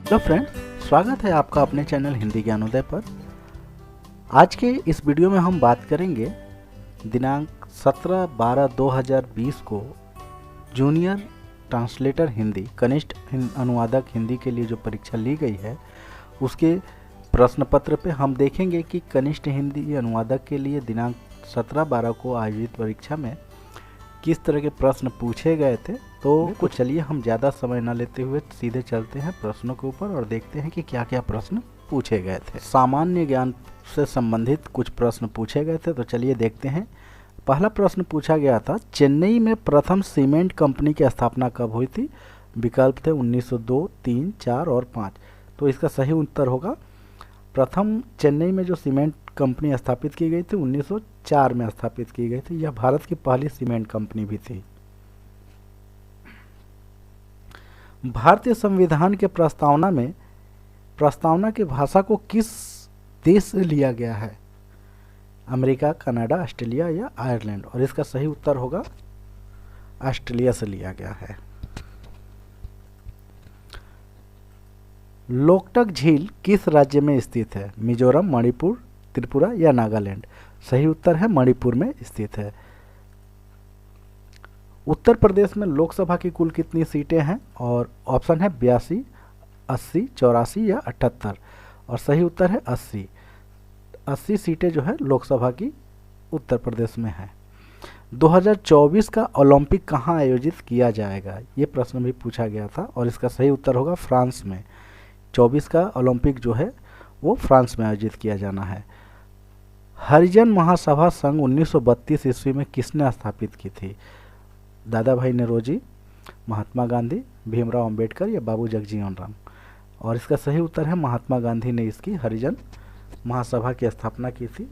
Hello friends, स्वागत है आपका अपने चैनल हिंदी ज्ञानोदय पर। आज के इस वीडियो में हम बात करेंगे दिनांक 17/12/2020 को जूनियर ट्रांसलेटर हिंदी कनिष्ठ अनुवादक हिंदी के लिए जो परीक्षा ली गई है उसके प्रश्न पत्र पे हम देखेंगे कि कनिष्ठ हिंदी अनुवादक के लिए दिनांक 17/12 को आयोजित परीक्षा में किस तरह के प्रश्न पूछे गए थे। तो चलिए हम ज़्यादा समय न लेते हुए सीधे चलते हैं प्रश्नों के ऊपर और देखते हैं कि क्या क्या प्रश्न पूछे गए थे। सामान्य ज्ञान से संबंधित कुछ प्रश्न पूछे गए थे, तो चलिए देखते हैं। पहला प्रश्न पूछा गया था, चेन्नई में प्रथम सीमेंट कंपनी की स्थापना कब हुई थी? विकल्प थे 1902, 3, 4 और 5। तो इसका सही उत्तर होगा प्रथम चेन्नई में जो सीमेंट कंपनी स्थापित की गई थी 1904 में स्थापित की गई थी। यह भारत की पहली सीमेंट कंपनी भी थी। भारतीय संविधान के प्रस्तावना की भाषा को किस देश से लिया गया है? अमेरिका, कनाडा, ऑस्ट्रेलिया या आयरलैंड? और इसका सही उत्तर होगा ऑस्ट्रेलिया से लिया गया है। लोकटक झील किस राज्य में स्थित है? मिजोरम, मणिपुर, त्रिपुरा या नागालैंड? सही उत्तर है मणिपुर में स्थित है। उत्तर प्रदेश में लोकसभा की कुल कितनी सीटें हैं? और ऑप्शन है 82, 80, 84 या 78। और सही उत्तर है 80। 80 सीटें जो है लोकसभा की उत्तर प्रदेश में है। 2024 का ओलंपिक कहाँ आयोजित किया जाएगा? ये प्रश्न भी पूछा गया था और इसका सही उत्तर होगा फ्रांस में। 24 का ओलंपिक जो है वो फ्रांस में आयोजित किया जाना है। हरिजन महासभा संघ 1932 ईस्वी में किसने स्थापित की थी? दादा भाई नौरोजी, महात्मा गांधी, भीमराव अंबेडकर या बाबू जगजीवन राम? और इसका सही उत्तर है महात्मा गांधी ने इसकी हरिजन महासभा की स्थापना की थी,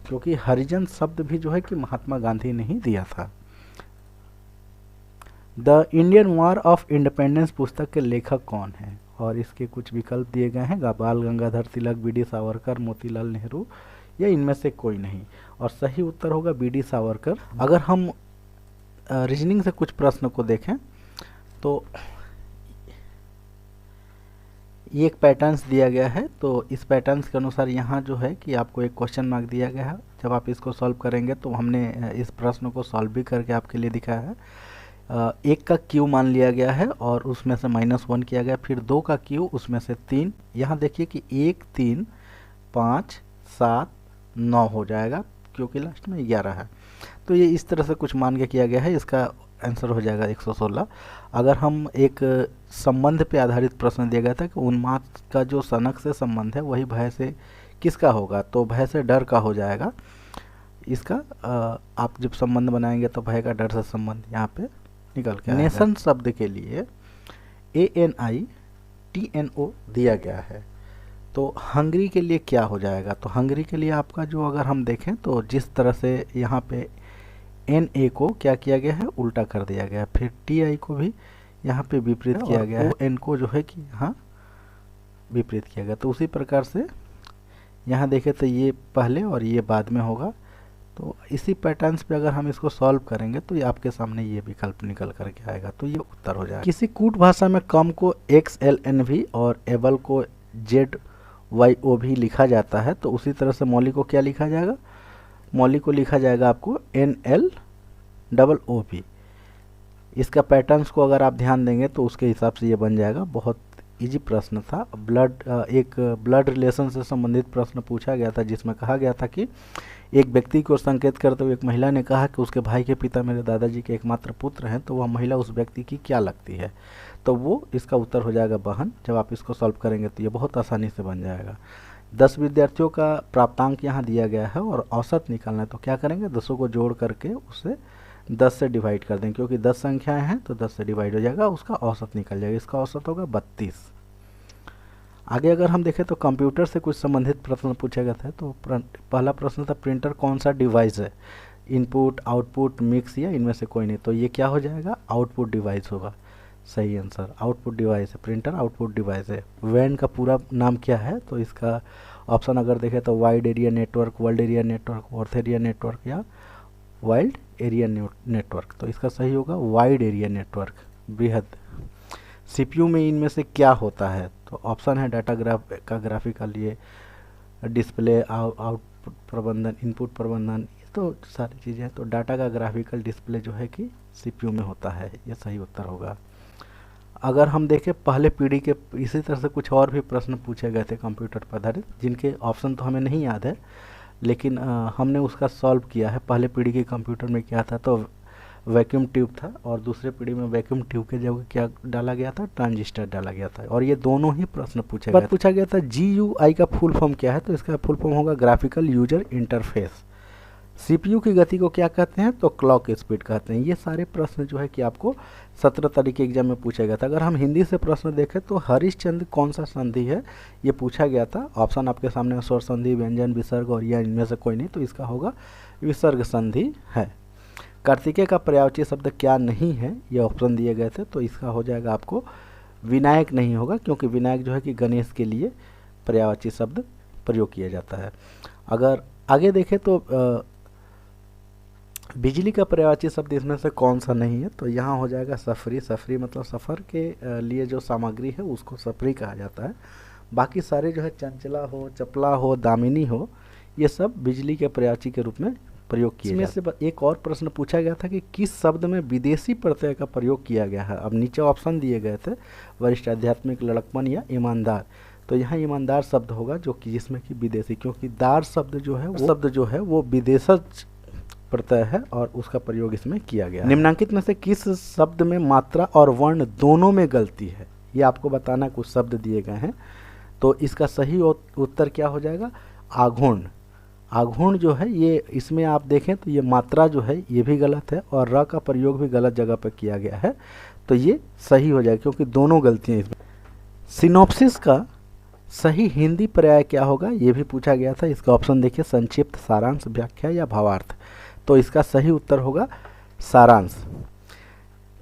क्योंकि हरिजन शब्द भी जो है कि महात्मा गांधी ने ही दिया था। The Indian war of independence पुस्तक के लेखक कौन है? और इसके कुछ विकल्प दिए गए हैं, बाल गंगाधर तिलक, बी.डी. सावरकर, मोतीलाल नेहरू या इनमें से कोई नहीं। और सही उत्तर होगा बी.डी. सावरकर। अगर हम रीजनिंग से कुछ प्रश्न को देखें तो ये एक पैटर्न्स दिया गया है, तो इस पैटर्न्स के अनुसार यहाँ जो है कि आपको एक क्वेश्चन मार्क दिया गया है। जब आप इसको सॉल्व करेंगे तो हमने इस प्रश्न को सॉल्व भी करके आपके लिए दिखाया है। एक का क्यू मान लिया गया है और उसमें से -1 किया गया, फिर 2 का क्यू, उसमें से 3। यहाँ देखिए कि 1, 3, 5, 7, 9 हो जाएगा क्योंकि लास्ट में 11 है। तो ये इस तरह से कुछ मान के किया गया है। इसका आंसर हो जाएगा 116। अगर हम एक संबंध पे आधारित प्रश्न दिया गया था कि उन्माद का जो सनक से संबंध है वही भय से किसका होगा, तो भय से डर का हो जाएगा। इसका आप जब संबंध बनाएंगे तो भय का डर से संबंध यहाँ पे निकल के आएगा। नेशन शब्द के लिए ANITNO दिया गया है, तो हंगरी के लिए क्या हो जाएगा? तो हंगरी के लिए आपका जो अगर हम देखें तो जिस तरह से यहाँ पे NA को क्या किया गया है, उल्टा कर दिया गया, फिर TI को भी यहाँ पे विपरीत किया गया है, ON को जो है कि यहाँ विपरीत किया गया। तो उसी प्रकार से यहाँ देखें तो ये पहले और ये बाद में होगा। तो इसी पैटर्न्स पे अगर हम इसको सॉल्व करेंगे तो ये आपके सामने ये विकल्प निकल करके आएगा, तो ये उत्तर हो जाएगा। किसी कूट भाषा में कम को XLNV और एबल को ZYO भी लिखा जाता है, तो उसी तरह से मौलिक को क्या लिखा जाएगा? मौलिक को लिखा जाएगा आपको NLOOP। इसका पैटर्न्स को अगर आप ध्यान देंगे तो उसके हिसाब से ये बन जाएगा। बहुत इजी प्रश्न था। एक ब्लड रिलेशन से संबंधित प्रश्न पूछा गया था, जिसमें कहा गया था कि एक व्यक्ति को संकेत करते हुए एक महिला ने कहा कि उसके भाई के पिता मेरे दादाजी के एकमात्र पुत्र हैं, तो वह महिला उस व्यक्ति की क्या लगती है? तो वो इसका उत्तर हो जाएगा बहन। जब आप इसको सॉल्व करेंगे तो ये बहुत आसानी से बन जाएगा। 10 विद्यार्थियों का प्राप्तांक यहाँ दिया गया है और औसत निकालना है, तो क्या करेंगे? 10 को जोड़ करके उसे 10 से डिवाइड कर देंगे, क्योंकि 10 संख्याएं हैं तो 10 से डिवाइड हो जाएगा, उसका औसत निकल जाएगा। इसका औसत होगा 32। आगे अगर हम देखें तो कंप्यूटर से कुछ संबंधित प्रश्न पूछे गए थे। तो पहला प्रश्न था, प्रिंटर कौन सा डिवाइस है? इनपुट, आउटपुट, मिक्स या इनमें से कोई नहीं? तो ये क्या हो जाएगा? आउटपुट डिवाइस होगा। सही आंसर आउटपुट डिवाइस है, प्रिंटर आउटपुट डिवाइस है। वैन का पूरा नाम क्या है? तो इसका ऑप्शन अगर देखें तो wide area network, world area network, earth area network या वाइल्ड एरिया नेटवर्क। तो इसका सही होगा वाइड एरिया नेटवर्क, बृहद। सीपीयू में इनमें से क्या होता है? तो ऑप्शन है डाटा का ग्राफिकल, ये डिस्प्ले, आउटपुट प्रबंधन, इनपुट प्रबंधन, ये तो सारी चीज़ें हैं। तो डाटा का ग्राफिकल डिस्प्ले जो है कि CPU में होता है, ये सही उत्तर होगा। अगर हम देखें पहले पीढ़ी के इसी तरह से कुछ और भी प्रश्न पूछे गए थे कंप्यूटर पर आधारित, जिनके ऑप्शन तो हमें नहीं याद है, लेकिन हमने उसका सॉल्व किया है। पहले पीढ़ी के कंप्यूटर में क्या था, तो वैक्यूम ट्यूब था, और दूसरे पीढ़ी में वैक्यूम ट्यूब के जगह क्या डाला गया था, ट्रांजिस्टर डाला गया था, और ये दोनों ही प्रश्न पूछे गए। पूछा गया था GUI का फुल फॉर्म क्या है, तो इसका फुल फॉर्म होगा ग्राफिकल यूजर इंटरफेस। CPU की गति को क्या कहते हैं, तो क्लॉक स्पीड कहते हैं। ये सारे प्रश्न जो है कि आपको 17 तारीख के एग्जाम में पूछा गया था। अगर हम हिंदी से प्रश्न देखें तो हरिश्चंद्र कौन सा संधि है, ये पूछा गया था। ऑप्शन आपके सामने स्वर संधि, व्यंजन, विसर्ग और या इनमें से कोई नहीं, तो इसका होगा विसर्ग संधि है। कार्तिकेय का पर्यायवाची शब्द क्या नहीं है, ये ऑप्शन दिए गए थे, तो इसका हो जाएगा आपको विनायक नहीं होगा, क्योंकि विनायक जो है कि गणेश के लिए पर्यायवाची शब्द प्रयोग किया जाता है। अगर आगे देखें तो बिजली का पर्यायवाची शब्द इसमें से कौन सा नहीं है, तो यहाँ हो जाएगा सफरी। सफरी मतलब सफ़र के लिए जो सामग्री है उसको सफरी कहा जाता है। बाकी सारे जो है चंचला हो, चपला हो, दामिनी हो, ये सब बिजली के पर्यायवाची के रूप में प्रयोग किए जाते हैं। इसमें से एक और प्रश्न पूछा गया था कि किस शब्द में विदेशी प्रत्यय का प्रयोग किया गया है। अब नीचे ऑप्शन दिए गए थे, वरिष्ठ आध्यात्मिक, लड़कपन या ईमानदार। तो यहाँ ईमानदार शब्द होगा, जो कि जिसमें कि विदेशी, क्योंकि दार शब्द जो है वो विदेशज प्रत्यय है और उसका प्रयोग इसमें किया गया है। निम्नांकित में से किस शब्द में मात्रा और वर्ण दोनों में गलती है, ये आपको बताना। कुछ शब्द दिए गए हैं, तो इसका सही उत्तर क्या हो जाएगा, आघूर्ण। आघूर्ण जो है ये, इसमें आप देखें तो ये मात्रा जो है ये भी गलत है और र का प्रयोग भी गलत जगह पर किया गया है, तो ये सही हो जाएगा, क्योंकि दोनों गलतियाँ इसमें। सिनॉप्सिस का सही हिंदी पर्याय क्या होगा, ये भी पूछा गया था। इसका ऑप्शन देखिए, संक्षिप्त, सारांश, व्याख्या या भावार्थ। तो इसका सही उत्तर होगा सारांश।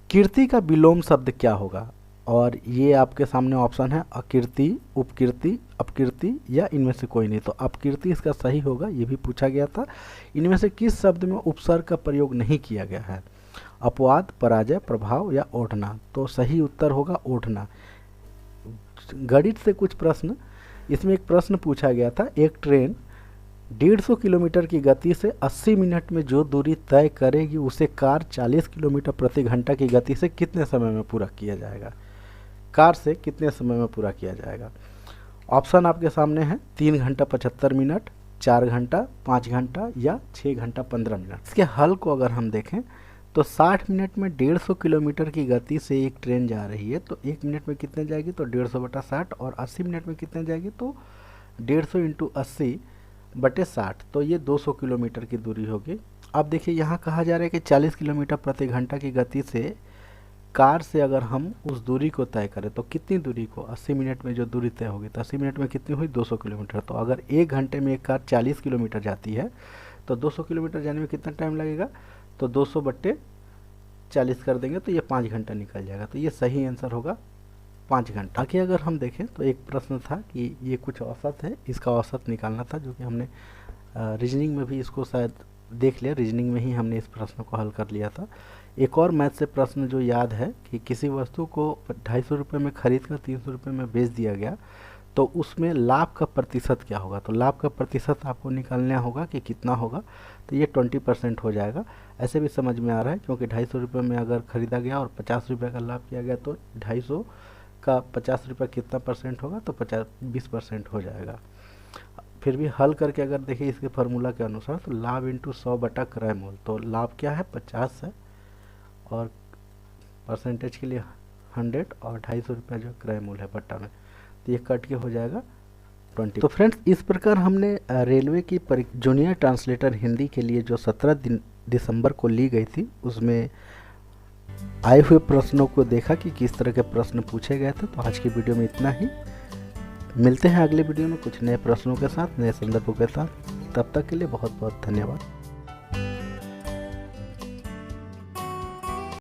कीर्ति का विलोम शब्द क्या होगा, और ये आपके सामने ऑप्शन है अकीर्ति, उपकीर्ति, अपकीर्ति या इनमें से कोई नहीं। तो अपकीर्ति इसका सही होगा, ये भी पूछा गया था। इनमें से किस शब्द में उपसर्ग का प्रयोग नहीं किया गया है, अपवाद, पराजय, प्रभाव या ओढ़ना। तो सही उत्तर होगा ओढ़ना। गणित से कुछ प्रश्न, इसमें एक प्रश्न पूछा गया था, एक ट्रेन 150 किलोमीटर की गति से 80 मिनट में जो दूरी तय करेगी उसे कार 40 किलोमीटर प्रति घंटा की गति से कितने समय में पूरा किया जाएगा। कार से कितने समय में पूरा किया जाएगा। ऑप्शन आपके सामने है 3 घंटा 75 मिनट, 4 घंटा, 5 घंटा या 6 घंटा 15 मिनट। इसके हल को अगर हम देखें तो 60 मिनट में 150 किलोमीटर की गति से एक ट्रेन जा रही है, तो 1 मिनट में कितने जाएगी, तो 150/60, और 80 मिनट में कितने जाएगी, तो 150 × 80/60, तो ये 200 किलोमीटर की दूरी होगी। अब देखिए यहाँ कहा जा रहा है कि 40 किलोमीटर प्रति घंटा की गति से कार से अगर हम उस दूरी को तय करें तो कितनी दूरी को, 80 मिनट में जो दूरी तय होगी, तो 80 मिनट में कितनी हुई, 200 किलोमीटर। तो अगर 1 घंटे में एक कार 40 किलोमीटर जाती है तो 200 किलोमीटर जाने में कितना टाइम लगेगा, तो 200/40 कर देंगे तो ये 5 घंटा निकल जाएगा। तो ये सही आंसर होगा 5 घंटा। आगे अगर हम देखें तो एक प्रश्न था कि ये कुछ औसत है, इसका औसत निकालना था, जो कि हमने रीजनिंग में भी इसको शायद देख लिया, रीजनिंग में ही हमने इस प्रश्न को हल कर लिया था। एक और मैथ से प्रश्न जो याद है कि किसी वस्तु को 250 रुपये में खरीद कर 300 रुपये में बेच दिया गया, तो उसमें लाभ का प्रतिशत क्या होगा। तो लाभ का प्रतिशत आपको निकालना होगा कि कितना होगा, तो ये 20% हो जाएगा। ऐसे भी समझ में आ रहा है, क्योंकि 250 रुपये में अगर ख़रीदा गया और 50 रुपये का लाभ किया गया, तो 250 का 50 रुपये कितना परसेंट होगा, तो 20% हो जाएगा। फिर भी हल करके अगर देखिए इसके फार्मूला के अनुसार, तो लाभ × 100 क्रय मूल्य, तो लाभ क्या है 50 है, और परसेंटेज के लिए 100, और 250 रुपये जो क्रय मूल्य है बट्टा में, तो ये कट के हो जाएगा 20। तो फ्रेंड्स, इस प्रकार हमने रेलवे की जूनियर ट्रांसलेटर हिंदी के लिए जो 17 दिसंबर को ली गई थी, उसमें आए हुए प्रश्नों को देखा कि किस तरह के प्रश्न पूछे गए थे। तो आज की वीडियो में इतना ही। मिलते हैं अगले वीडियो में कुछ नए प्रश्नों के साथ, नए संदर्भों के साथ। तब तक के लिए बहुत बहुत धन्यवाद।